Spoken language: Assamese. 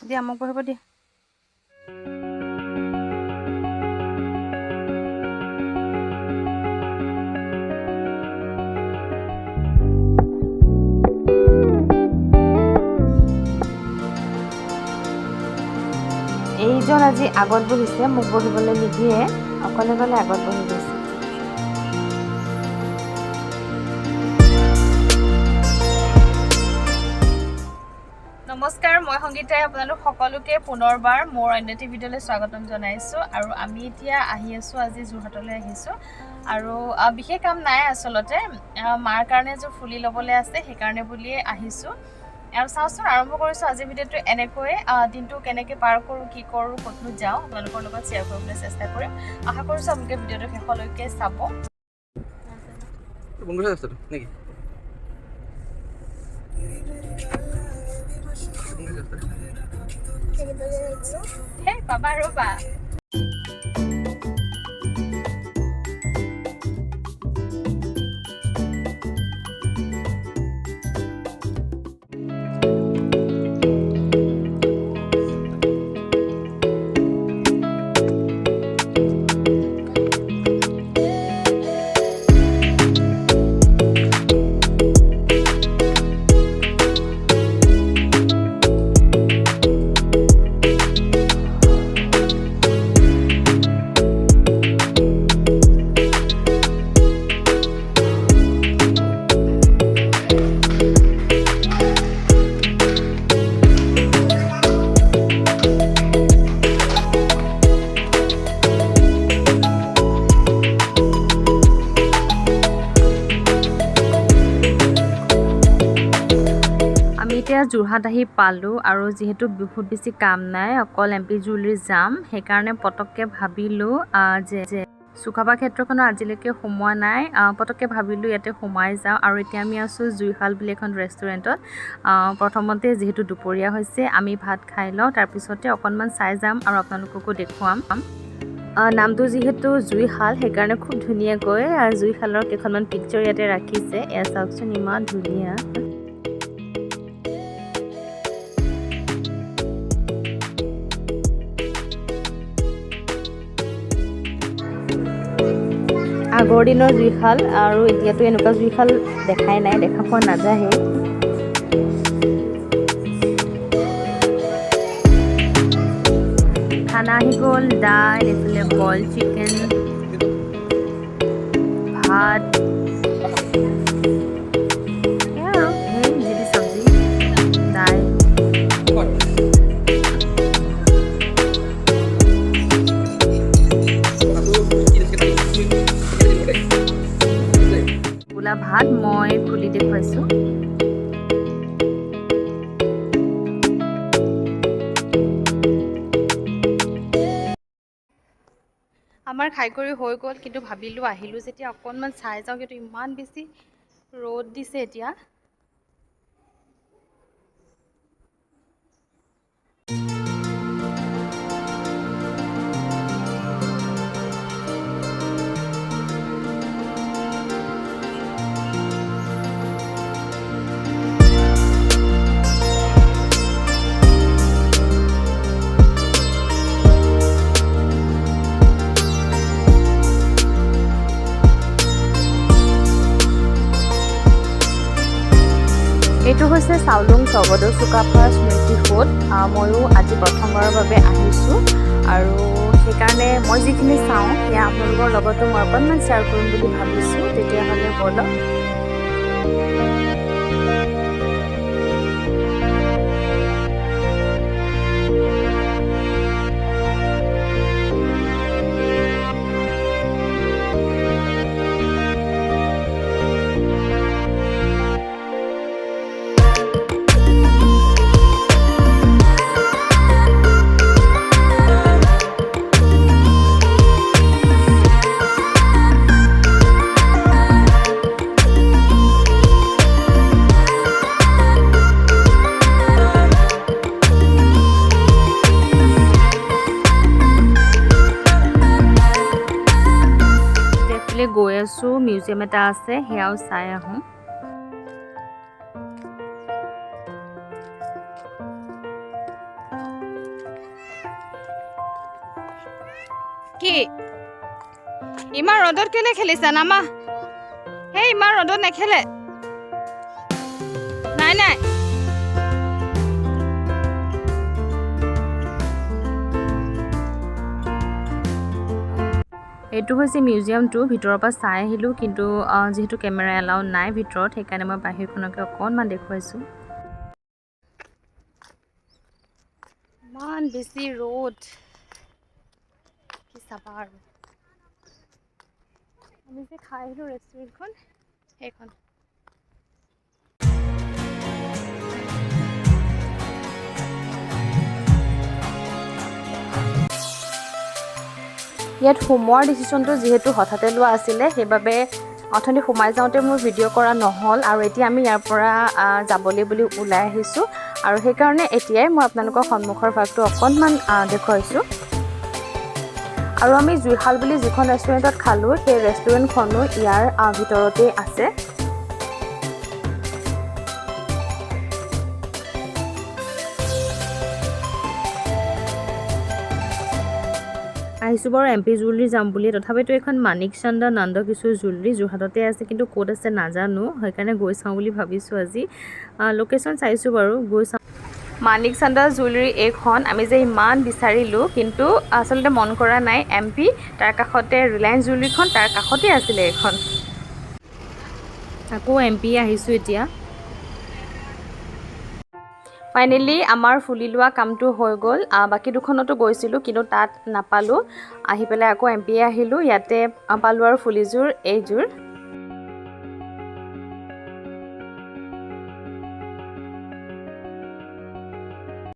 দিয়া মোক পঢ়িব দিয়া। এইজন আজি আগত বহিছে, মোক বহিবলৈ নিদিয়ে, অকলে অকলে আগত বহি গৈছে। নমস্কাৰ, মই সংগীতাই আপোনালোক সকলোকে পুনৰবাৰ মোৰ অন্য এটি ভিডিঅ'লৈ স্বাগতম জনাইছোঁ। আৰু আমি এতিয়া আহি আছোঁ, আজি যোৰহাটলৈ আহিছোঁ। আৰু বিশেষ কাম নাই আচলতে, মাৰ কাৰণে এযোৰ ফুলি ল'বলৈ আছে, সেইকাৰণে বুলিয়ে আহিছোঁ। আৰু চাওঁচোন, আৰম্ভ কৰিছোঁ আজিৰ ভিডিঅ'টো এনেকৈ। দিনটো কেনেকৈ পাৰ কৰোঁ, কি কৰোঁ, ক'তনো যাওঁ, আপোনালোকৰ লগত শ্বেয়াৰ কৰিবলৈ চেষ্টা কৰিম। আশা কৰিছোঁ আপোনালোকে ভিডিঅ'টো শেষলৈকে চাব। Hey, Papa Roba. এতিয়া যোৰহাট আহি পালোঁ আৰু যিহেতু বহুত বেছি কাম নাই, অকল MP জুৱেলাৰী যাম, সেইকাৰণে পটককৈ ভাবিলোঁ যে চুকাফা ক্ষেত্ৰখনৰ আজিলৈকে সোমোৱা নাই, পটককৈ ভাবিলোঁ ইয়াতে সোমাই যাওঁ। আৰু এতিয়া আমি আছোঁ জুইশাল বুলি এখন ৰেষ্টুৰেণ্টত। প্ৰথমতে যিহেতু দুপৰীয়া হৈছে, আমি ভাত খাই লওঁ, তাৰপিছতে অকণমান চাই যাম আৰু আপোনালোককো দেখুৱাম। নামটো যিহেতু জুইশাল, সেইকাৰণে খুব ধুনীয়াকৈ জুইশালৰ কেইখনমান পিকচাৰ ইয়াতে ৰাখিছে। এয়া চাওকচোন, ইমান ধুনীয়া। আগৰ দিনৰ জুইশাল, আৰু এতিয়াতো এনেকুৱা জুইশাল দেখাই নাই, দেখা পোৱা নাযায়ে। খানা আহি গ'ল, দাইল, এইফালে বইল চিকেন, ভাত, আৰু সেই যি চব্জি, দাইল। গোলা ভাত মই খুলি দেখুৱাইছোঁ। আমাৰ খাই কৰি হৈ গ'ল, কিন্তু ভাবিলোঁ আহিলোঁ যেতিয়া অকণমান চাই যাওঁ, কিন্তু ইমান বেছি ৰ'দ দিছে এতিয়া। এইটো হৈছে চাউলুং স্বৰ্গদেউ চুকাফাৰ স্মৃতি সৌধ। ময়ো আজি প্ৰথমবাৰৰ বাবে আহিছোঁ, আৰু সেইকাৰণে মই যিখিনি চাওঁ সেয়া আপোনালোকৰ লগতো মই অকণমান শ্বেয়াৰ কৰিম বুলি ভাবিছোঁ। তেতিয়াহ'লে ব'লক। গৈ আছোঁ, মিউজিয়াম এটা আছে, সেয়াও চাই আহোঁ। কি ইমান ৰ'দত কেলে খেলিছা নামা সেই ইমান ৰ'দত নেখেলে নাই নাই এইটো হৈছে মিউজিয়ামটো ভিতৰৰ পৰা চাই আহিলোঁ কিন্তু যিহেতু কেমেৰা এলাউ নাই ভিতৰত সেইকাৰণে মই বাহিৰখনকে অকণমান দেখুৱাইছোঁ ইমান বেছি ৰ'দ কি চাবা আৰু আমি যে খাই আহিলোঁ ৰেষ্টুৰেণ্টখন সেইখন ইয়াত সোমোৱাৰ ডিচিশ্যনটো যিহেতু হঠাতে লোৱা আছিলে সেইবাবে অথনি সোমাই যাওঁতে মোৰ ভিডিঅ' কৰা নহ'ল আৰু এতিয়া আমি ইয়াৰ পৰা যাবলৈ বুলি ওলাই আহিছোঁ আৰু সেইকাৰণে এতিয়াই মই আপোনালোকৰ সন্মুখৰ ভাগটো অকণমান দেখুৱাইছোঁ আৰু আমি জুইশাল বুলি যিখন ৰেষ্টুৰেণ্টত খালোঁ সেই ৰেষ্টুৰেণ্টখনো ইয়াৰ ভিতৰতেই আছে আহিছোঁ বাৰু MP জুৱেলাৰী যাম বুলি তথাপিতো এখন মানিক চন্দা নন্দ কিশোৰ জুৱেলাৰী যোৰহাটতে আছে কিন্তু ক'ত আছে নাজানো সেইকাৰণে গৈ চাওঁ বুলি ভাবিছোঁ আজি লোকেশ্যন চাইছোঁ বাৰু গৈ চাওঁ মানিক চন্দা জুৱেলাৰী এইখন আমি যে ইমান বিচাৰিলোঁ কিন্তু আচলতে মন কৰা নাই MP তাৰ কাষতে ৰিলায়েন্স জুৱেলাৰীখন তাৰ কাষতে আছিলে এইখন আকৌ MP আহিছোঁ এতিয়া ফাইনেলি আমাৰ ফুলি লোৱা কামটো হৈ গ'ল বাকী দুখনতো গৈছিলোঁ কিন্তু তাত নাপালোঁ আহি পেলাই আকৌ MP আহিলোঁ ইয়াতে পালোঁ আৰু ফুলিযোৰ এইযোৰ